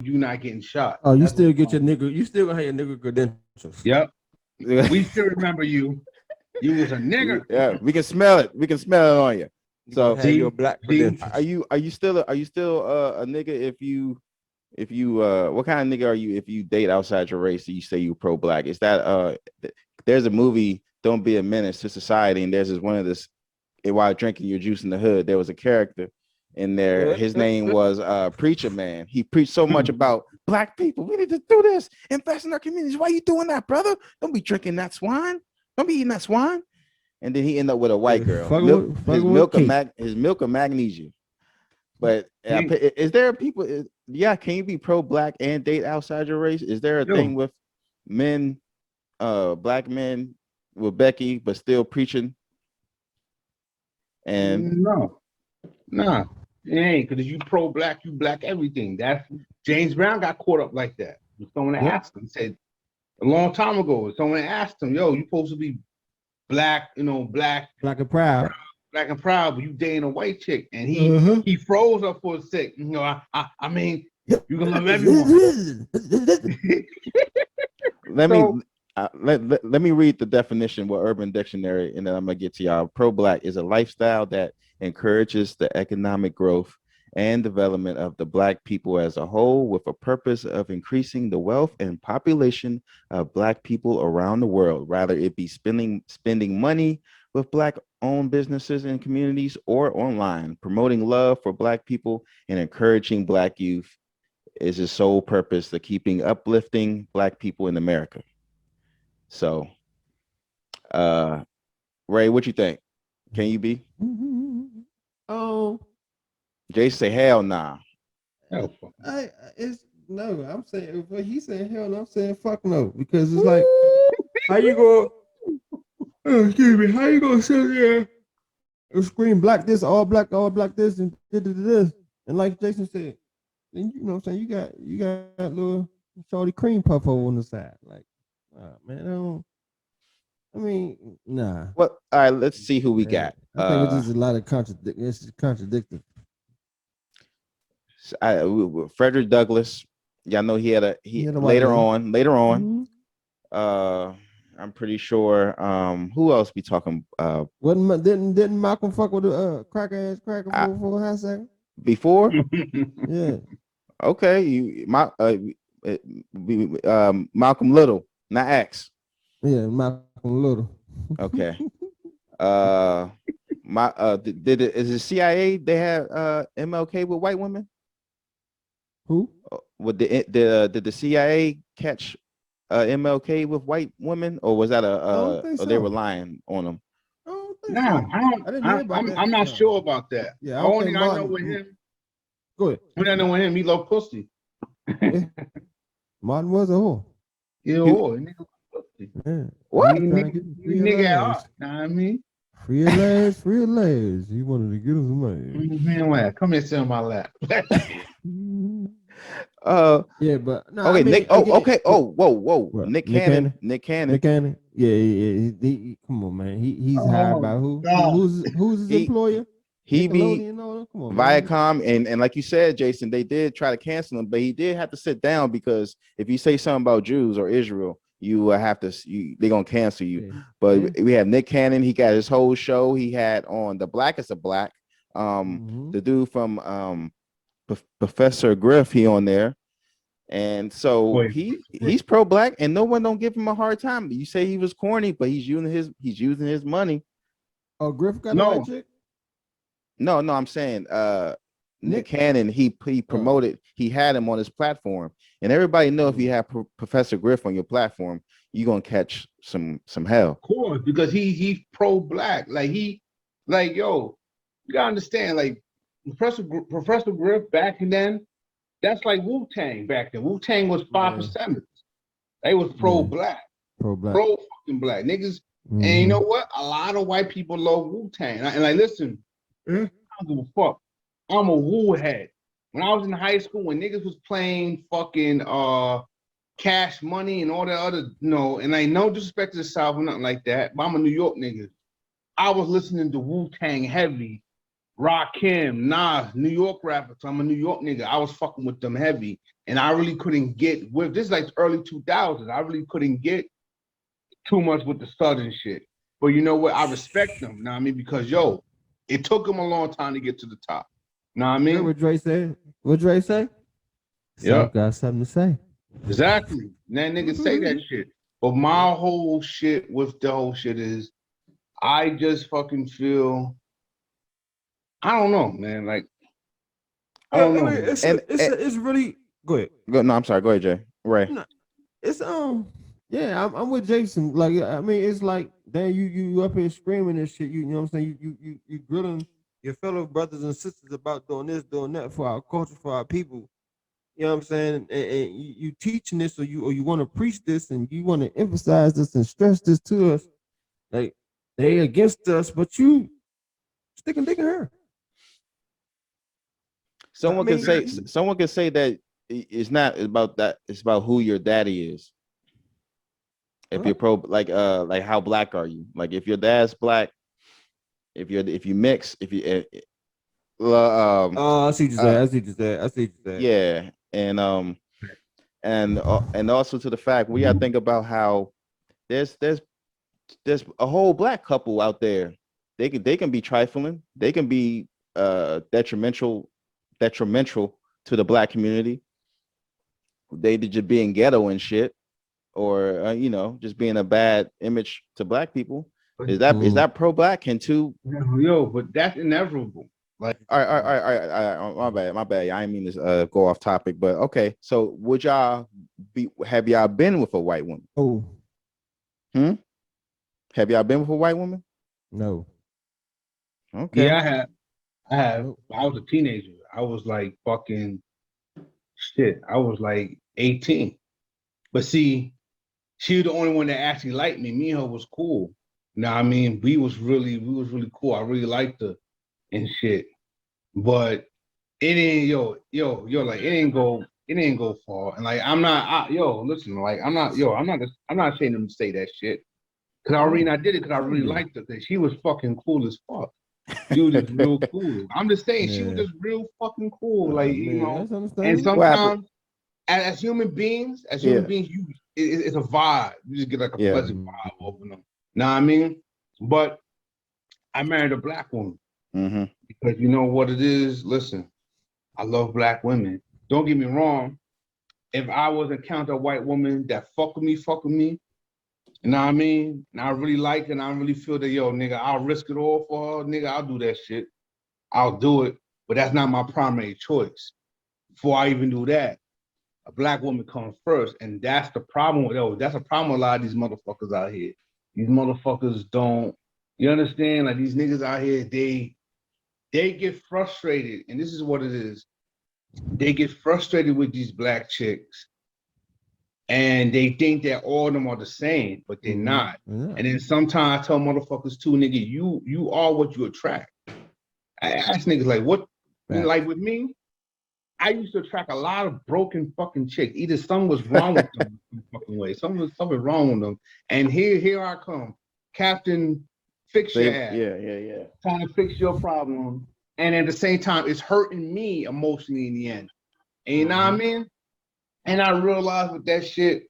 you not getting shot. Oh, you That's still what's get your funny. nigga. You still gonna have your nigga credentials. Yep. We still remember you. You was a nigger. Yeah, we can smell it. We can smell it on you. You gonna So have your See, black see, are credentials. you still a nigga if you what kind of nigga are you if you date outside your race? You say you pro black? Is that there's a movie, Don't Be a Menace to Society, and there's this one of this while drinking your juice in the hood, there was a character in there. His name was Preacher Man. He preached so much about black people. We need to do this, invest in our communities. Why are you doing that, brother? Don't be drinking that swine. Don't be eating that swine. And then he ended up with a white girl. His milk of magnesia. But is there people? Yeah, can you be pro black and date outside your race? Is there a thing with men, black men with Becky, but still preaching? And no, it ain't because you pro black, you black everything. That's James Brown got caught up like that. Someone asked him, he said a long time ago, someone asked him, yo, you supposed to be black, black and proud. Black and proud, but you dating a white chick. And he froze up for a sec. I mean, you can love everyone. Let me read the definition with Urban Dictionary, and then I'm gonna get to y'all. Pro black is a lifestyle that encourages the economic growth and development of the black people as a whole, with a purpose of increasing the wealth and population of black people around the world. Rather it be spending money with black owned businesses and communities or online, promoting love for black people and encouraging black youth is its sole purpose, the keeping uplifting black people in America. So, Ray, what you think? Can you be? Oh, Jason say hell nah. It's no. I'm saying if he's saying hell no, I'm saying fuck no, because it's like how you go? Excuse me. How you gonna sit there and scream black this, all black this, and this, and like Jason said, then you know what I'm saying you got little shorty cream puff over on the side, like man. I mean, nah. Well, all right, let's see who we got. I think it's just a lot of It's contradictory. Frederick Douglass. Y'all know he had a later on. Mm-hmm. I'm pretty sure. Who else be talking? Didn't Malcolm fuck with a cracker for a hot second? Before? Yeah. Okay, Malcolm Little, not X. Yeah, Malcolm Little. Okay. Is the CIA? They have MLK with white women. Who? Did the CIA catch MLK with white women, or was that or they were lying on him? I'm not sure about that. Yeah, only thing I know with him. Go ahead. What I know with him, he loved pussy. Martin was a whore. Yeah, whore. Nigga pussy. Yeah. What? Nigga out. Know what I mean? Free at last. He wanted to get him some money. Come here, sit on my lap. Yeah, but no. Okay, Nick. Okay. Oh, whoa. What? Nick Cannon. Yeah. He come on, man. He's hired by who? Who's his employer? He be come on, Viacom, and like you said, Jason, they did try to cancel him, but he did have to sit down because if you say something about Jews or Israel, you have to. They're gonna cancel you. Yeah. But we have Nick Cannon. He got his whole show. He had on The Blackest of Black. The dude from Professor Griff. He on there, and so he's pro black, and no one don't give him a hard time. You say he was corny, but he's using his money. Oh, Griff got no chick. No, I'm saying Nick Cannon, he promoted, he had him on his platform. And everybody know if you have Professor Griff on your platform, you're gonna catch some hell. Of course, because he's pro-black. Yo, you gotta understand, like Professor Griff back then, that's like Wu-Tang back then. Wu-Tang was 5%. They was pro-black. Pro-fucking black. Niggas, and you know what? A lot of white people love Wu-Tang. And listen, I don't give a fuck. I'm a Wu head. When I was in high school, when niggas was playing fucking Cash Money and all that other, and like no disrespect to the South or nothing like that, but I'm a New York nigga. I was listening to Wu-Tang heavy Rakim, Nas, New York rappers. I'm a New York nigga. I was fucking with them heavy, and I really couldn't get with this. Is like early 2000s. I really couldn't get too much with the Southern shit. But you know what? I respect them. Know what I mean? Because yo, it took them a long time to get to the top. Know what I Hear mean? what Dre said? What Dre say? Yeah. South got something to say. Exactly. That nigga say that shit. But my whole shit with the whole shit is, I just fucking feel, I don't know, man. Like, I don't know. It's really go ahead. No, I'm sorry. Go ahead, Jay. Ray. No, it's yeah, I'm with Jason. Like, I mean, it's like, damn, you up here screaming and shit. You know what I'm saying? You grilling your fellow brothers and sisters about doing this, doing that for our culture, for our people. You know what I'm saying? And you teaching this, or you want to preach this, and you want to emphasize this and stress this to us. Like, they against us, but you sticking dick in her. Someone could say that it's not about that. It's about who your daddy is. If you're like how black are you? Like, if your dad's black, if you mix, if you I see what you said. Yeah, and also to the fact we gotta think about how there's a whole black couple out there. They can be trifling. They can be detrimental to the black community. They just being ghetto and shit, or just being a bad image to black people. Is that pro-black? Can two? Yo, but that's inevitable. Like, all right. My bad. I didn't mean to go off topic, but okay. So would y'all have y'all been with a white woman? Oh. Have y'all been with a white woman? No. Okay. Yeah, I have. I was a teenager. I was like fucking shit. I was like 18. But see, she was the only one that actually liked me. Me and her was cool. You know what I mean? We was really cool. I really liked her and shit. But it ain't like it ain't go far. And like I'm not listen, like I'm not saying them to say that shit. Cause I did it because I really liked her. Cause she was fucking cool as fuck. She was just real cool. I'm just saying she was just real fucking cool. Like, and sometimes as human beings, it's a vibe. You just get like a pleasant vibe over them. Know what I mean? But I married a black woman. Mm-hmm. Because you know what it is? Listen, I love black women. Don't get me wrong. If I was encounter a white woman that fuck with me, you know what I mean? And I really like it, and I really feel that, yo, nigga, I'll risk it all for her, nigga, I'll do that shit. I'll do it, but that's not my primary choice. Before I even do that, a black woman comes first, and that's the problem that's a problem with a lot of these motherfuckers out here. These motherfuckers don't, you understand? Like, these niggas out here, they get frustrated, and this is what it is. They get frustrated with these black chicks, and they think that all of them are the same, but they're not. Yeah. And then sometimes I tell motherfuckers too, nigga, you are what you attract. I ask niggas like, what? Right. Like with me, I used to attract a lot of broken fucking chicks. Either something was wrong with them in some fucking way. Something wrong with them. And here I come, Captain Fix your ass. Yeah. Trying to fix your problem. And at the same time, it's hurting me emotionally in the end. And you know what I mean? And I realized with that shit,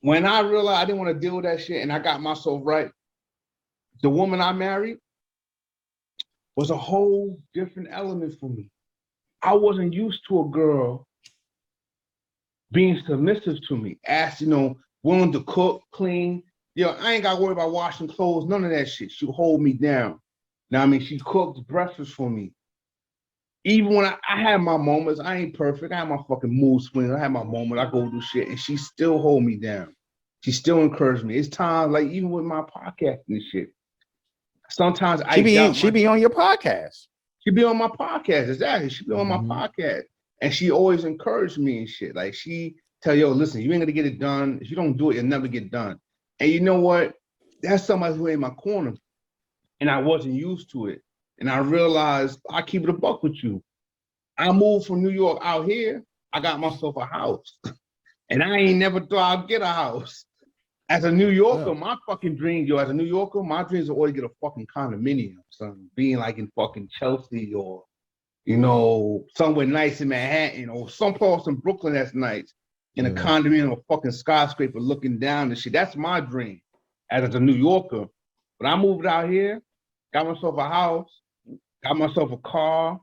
when I realized I didn't want to deal with that shit and I got myself right, the woman I married was a whole different element for me. I wasn't used to a girl being submissive to me, willing to cook, clean. I ain't got to worry about washing clothes, none of that shit. She'll hold me down. Now, I mean, she cooked breakfast for me. Even when I had my moments, I ain't perfect. I had my fucking mood swings. I had my moment. I go do shit, and she still hold me down. She still encouraged me. It's times, like, even with my podcast and shit, sometimes she be on your podcast. She be on my podcast, exactly. She be on my podcast, and she always encouraged me and shit. Like, she tell yo, listen, you ain't gonna get it done. If you don't do it, it'll never get done. And you know what? That's somebody who in my corner, and I wasn't used to it. And I realized I keep it a buck with you. I moved from New York out here. I got myself a house, and I ain't never thought I'd get a house. As a New Yorker, my fucking dream, yo, as a New Yorker, my dream is to always get a fucking condominium, son. Being like in fucking Chelsea or, somewhere nice in Manhattan or someplace in Brooklyn that's nice. In a condominium or fucking skyscraper looking down and shit. That's my dream as a New Yorker. When I moved out here, got myself a house, got myself a car.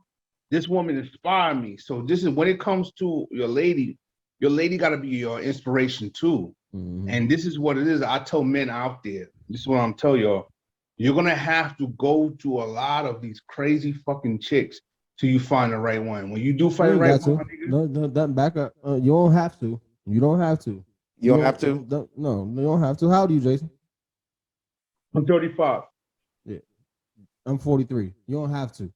This woman inspired me. So this is when it comes to your lady got to be your inspiration too. Mm-hmm. And this is what it is. I tell men out there, this is what I'm telling y'all. You're going to have to go to a lot of these crazy fucking chicks till you find the right one. When you do find the right one, no, back up. You don't have to. You don't have to. You don't have to? No, you don't have to. How old are you, Jason? I'm 35. Yeah. I'm 43. You don't have to.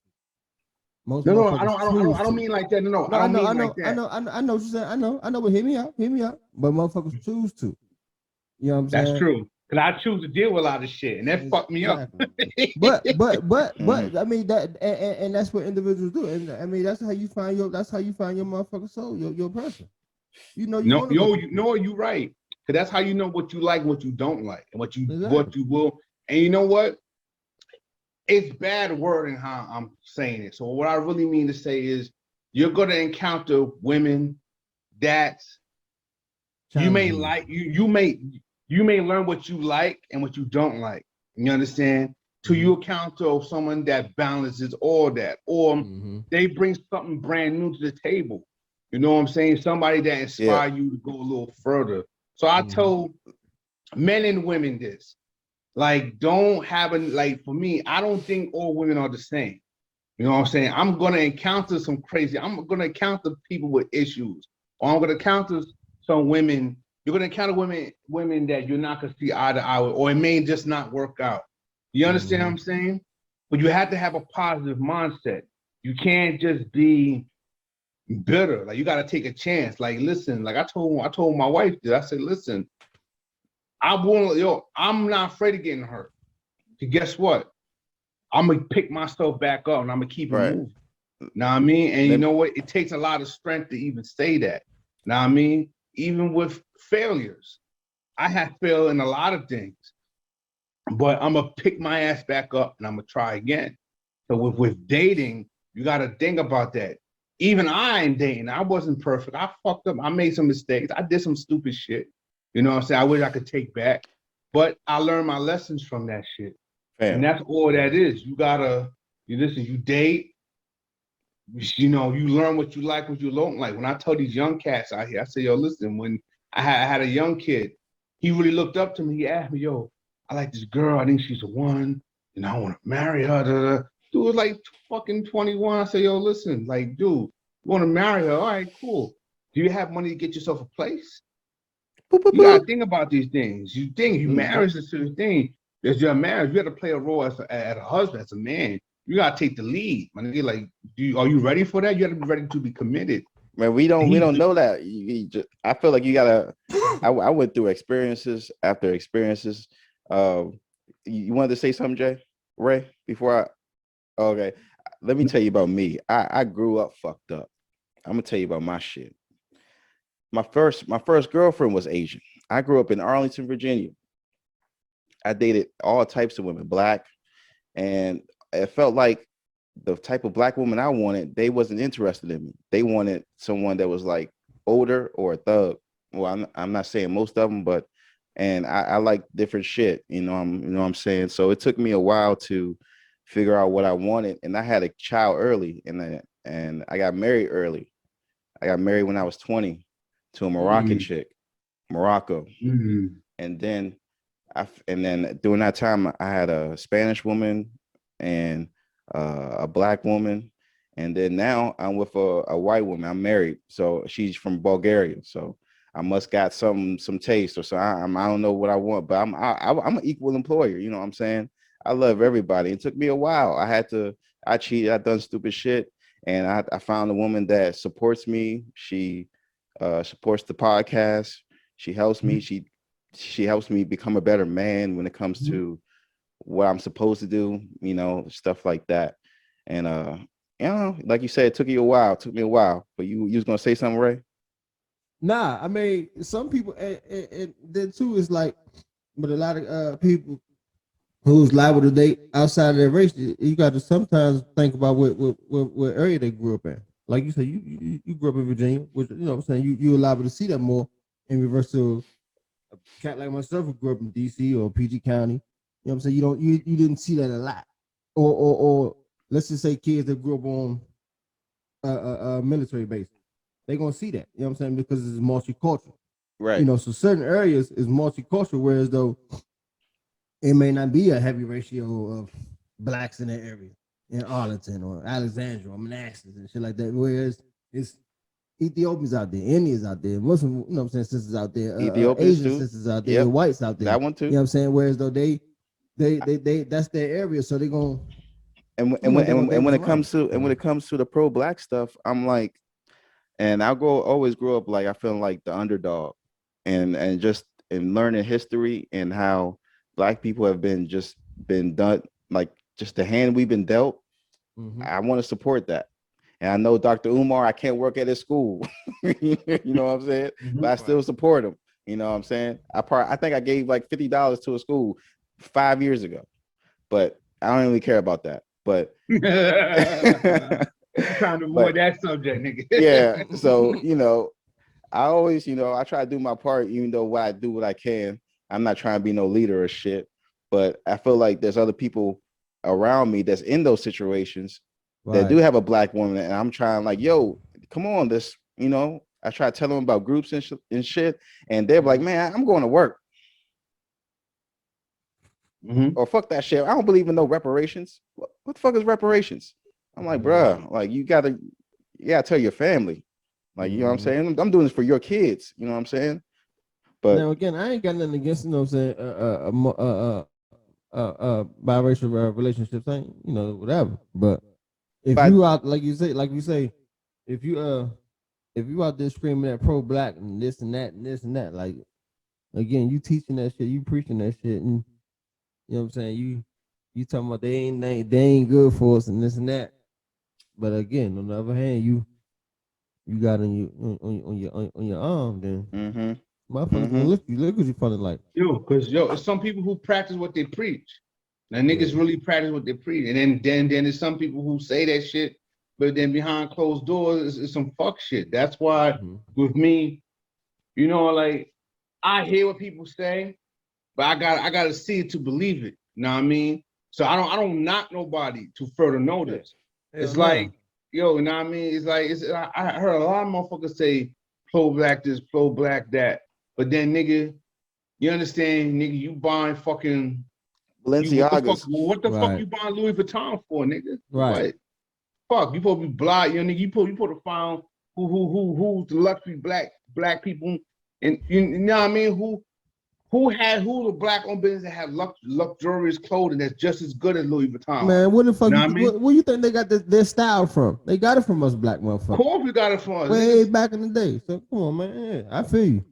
I don't mean like that. No, I know what you're saying. I know, but hear me out. But motherfuckers choose to. You know what I'm saying? That's true. Cause I choose to deal with a lot of shit, and that fucked me up. but I mean that, and that's what individuals do. And I mean that's how you find your motherfucking soul, your person. You're right. Cause that's how you know what you like, what you don't like, and what you will. And you know what? It's bad wording how I'm saying it. So what I really mean to say is you're going to encounter women that you may like, you may learn what you like and what you don't like. You understand? Till you encounter someone that balances all that, or they bring something brand new to the table. You know what I'm saying? Somebody that inspire you to go a little further. So I told men and women this. Like, don't have for me, I don't think all women are the same. You know what I'm saying? I'm going to encounter some crazy, I'm going to encounter people with issues. Or I'm going to encounter some women, you're going to encounter women that you're not going to see eye to eye with, or it may just not work out. You understand what I'm saying? But you have to have a positive mindset. You can't just be bitter. Like, you got to take a chance. Like, listen, like I told my wife that, I said, listen, I'm not afraid of getting hurt. Because guess what? I'm gonna pick myself back up and I'm gonna keep it moving. Know what I mean? And you know what? It takes a lot of strength to even say that. Know what I mean? Even with failures, I have failed in a lot of things, but I'm gonna pick my ass back up and I'm gonna try again. So with dating, you gotta think about that. Even I ain't dating. I wasn't perfect. I fucked up. I made some mistakes. I did some stupid shit. You know what I'm saying? I wish I could take back, but I learned my lessons from that shit. And that's all that is. You date, you learn what you like, what you don't like. When I tell these young cats out here, I say, yo, listen, when I had a young kid, he really looked up to me. He asked me, yo, I like this girl. I think she's the one, and I want to marry her. Dude was like fucking 21. I say, yo, listen, like, dude, you want to marry her? All right, cool. Do you have money to get yourself a place? You gotta think about these things. You think marriage is a thing. As your marriage, you have to play a role as a husband, as a man. You gotta take the lead. Like, are you ready for that? You have to be ready to be committed. Man, we don't know that. I feel like you gotta. I went through experiences after experiences. You wanted to say something, Ray? Okay. Let me tell you about me. I grew up fucked up. I'm gonna tell you about my shit. My first girlfriend was Asian. I grew up in Arlington, Virginia. I dated all types of women, black, and it felt like the type of black woman I wanted, they wasn't interested in me. They wanted someone that was like older or a thug. Well, I'm not saying most of them, but I like different shit. You know what I'm saying? So it took me a while to figure out what I wanted, and I had a child early, and I got married early. I got married when I was 20. To a Moroccan chick, Morocco, and then during that time I had a Spanish woman and a black woman, and then now I'm with a white woman. I'm married, so she's from Bulgaria. So I must got some taste, or so I don't know what I want, but I'm an equal employer. You know what I'm saying? I love everybody. It took me a while. I cheated. I done stupid shit, and I found a woman that supports me. She supports the podcast. She helps me. She helps me become a better man when it comes to what I'm supposed to do, stuff like that. And like you said, it took you a while. It took me a while. But you was gonna say something, Ray? Nah, I mean, some people, and then too is like, but a lot of people who's liable to date outside of their race, you got to sometimes think about what area they grew up in. Like you said, you grew up in Virginia, which you know what I'm saying you liable to see that more in reverse to a cat like myself who grew up in DC or PG County. You know what I'm saying? You didn't see that a lot. Or let's just say kids that grew up on a military base. They're gonna see that, you know what I'm saying, because it's multicultural. Right. You know, so certain areas is multicultural, whereas though it may not be a heavy ratio of blacks in that area in Arlington or Alexandria or Manassas and shit like that. Whereas it's Ethiopians out there, Indians out there, Muslim, you know what I'm saying, sisters out there, Ethiopians Asian too. sisters out there, Yep. whites out there. That one too. You know what I'm saying? Whereas though they that's their area, so they're gonna And you know, when it comes to the pro black stuff, I'm like, and always grow up like I feel like the underdog, and just in learning history and how black people have been done, like just the hand we've been dealt. Mhm. I want to support that. And I know Dr. Umar, I can't work at his school. You know what I'm saying? But I still support him. You know what I'm saying? I think I gave like $50 to a school 5 years ago, but I don't really care about that. But trying to avoid that subject, nigga. yeah, so you know, I always, I try to do my part, even though what I do what I can. I'm not trying to be no leader or shit, but I feel like there's other people around me that's in those situations that do have a black woman, and I'm trying like, yo, come on, this, I try to tell them about groups and shit, and they're like, man, I'm going to work. Or fuck that shit. I don't believe in no reparations. What the fuck is reparations? I'm like, bruh, like you gotta tell your family. Like, you know what I'm saying? I'm doing this for your kids. You know what I'm saying? But now again, I ain't got nothing against, you know what I'm saying, biracial relationships, ain't, you know, whatever. But if you out, like you say, if you out there screaming at pro black and this and that and this and that, like again, you teaching that shit, you preaching that shit, and you know what I'm saying, you talking about they ain't good for us and this and that. But again, on the other hand, you got on your arm, then motherfuckers gonna look at you funny like. Because it's some people who practice what they preach. Now niggas really practice what they preach. And then there's some people who say that shit, but then behind closed doors is some fuck shit. That's why with me, like I hear what people say, but I gotta see it to believe it. You know what I mean? So I don't knock nobody to further notice. It's like, you know what I mean? It's like I heard a lot of motherfuckers say pro black this, pro black that. But then, nigga, you understand, nigga, you buying fucking Balenciagas. What the fuck you buying Louis Vuitton for, nigga? Right. What? Fuck, you supposed to be blind, you know, nigga. You supposed to find who's the luxury black people, and you know what I mean? Who the black owned business that have luxurious clothing that's just as good as Louis Vuitton? Man, what the fuck? Know what I mean? Where you think they got their style from? They got it from us black motherfuckers. Of course we got it from us. Way back in the day. So come on, man. Yeah, I feel you.